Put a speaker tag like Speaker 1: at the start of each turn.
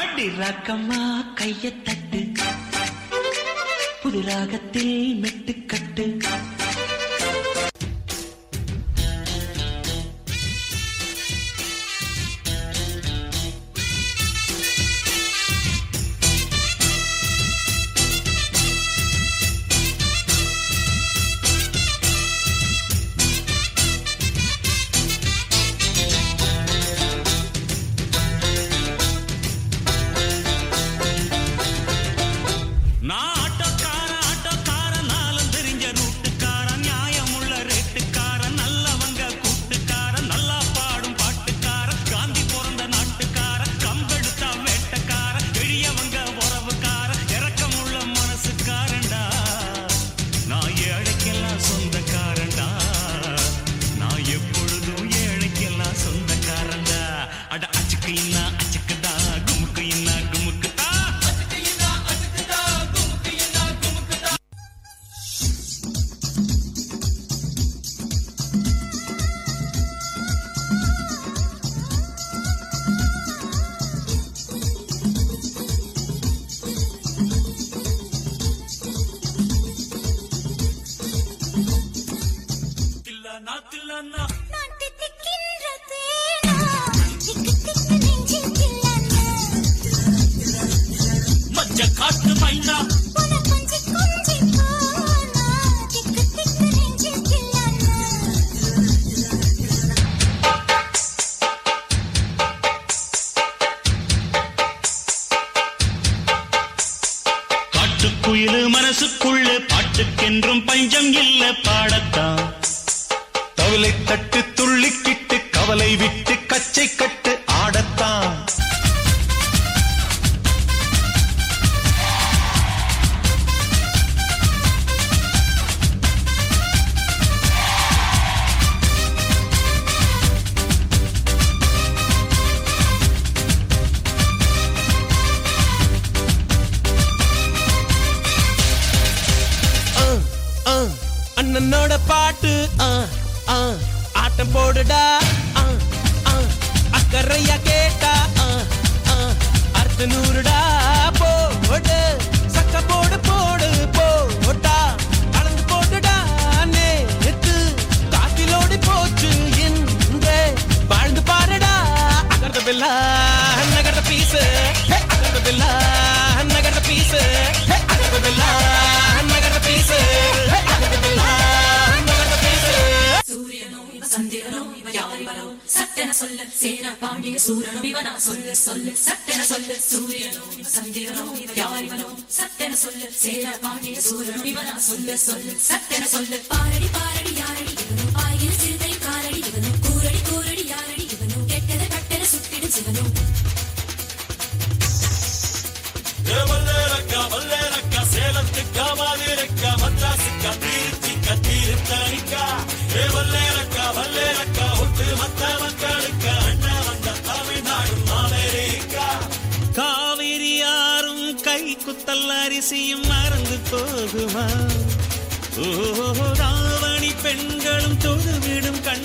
Speaker 1: அடி ராக்கம்மா கைய தட்டு புது ராகத்தில் மெட்டுக்கட்டு காட்டு மைனா காட்டுக்குயிலு மனசுக்குள்ள பாட்டுக்கென்றும் பஞ்சம் இல்ல பாடத்தான் தவளை தட்டு துள்ளிக்கிட்டு கவலை விட்டு கச்சை கட்டு ஆடத்தான் அண்ணனோட பாட்டு ஆட்டம் போடுடா அக்கறையா கேட்டா அர்த்த நூறுடா போடு சக்க போடு போடு போட்டா கலந்து போட்டுடா நேத்து காத்திலோடி போச்சு என்று வாழ்ந்து பாருடா அகர்த பில்லா நகர்த பீஸ் அகர்த பில்லா நகர்த பீஸ் அகர்த பில்லா நகர்த பீஸ் சட்டன சொல்ல சேர பாண்டிய சூரனும் இவனா சொல்ல சொல்ல சட்டன சொல்ல சூரியனும் சந்திரனும் யாரிவனும் சட்டன சொல்ல சேர பாண்டிய சூரனும் இவனா சொல்ல சொல்ல சட்டன சொல்ல பாரடி பாரடி யாரடி இவனும் ஆயிரம் சிறுதை காரடி இவனும் கூரடி கூரடி யாரடி இவனும் கெட்டத கட்டட சுட்டிடு சிவனும் வல்லேரக்கா சேலத்துக்கா மாதிரக்கா மத்ராசுக்கா திருச்சிக்கா திருத்தணிக்கா வல்லேரக்கா ஒட்டு மத்த மக்களுக்கு அண்ணா வந்த தமிழ்நாடும் அமெரிக்கா காவிரி யாரும் கை குத்தல் அரிசியும் மறந்து போகுமா ராவணி பெண்களும் தொழுவிடும் கண்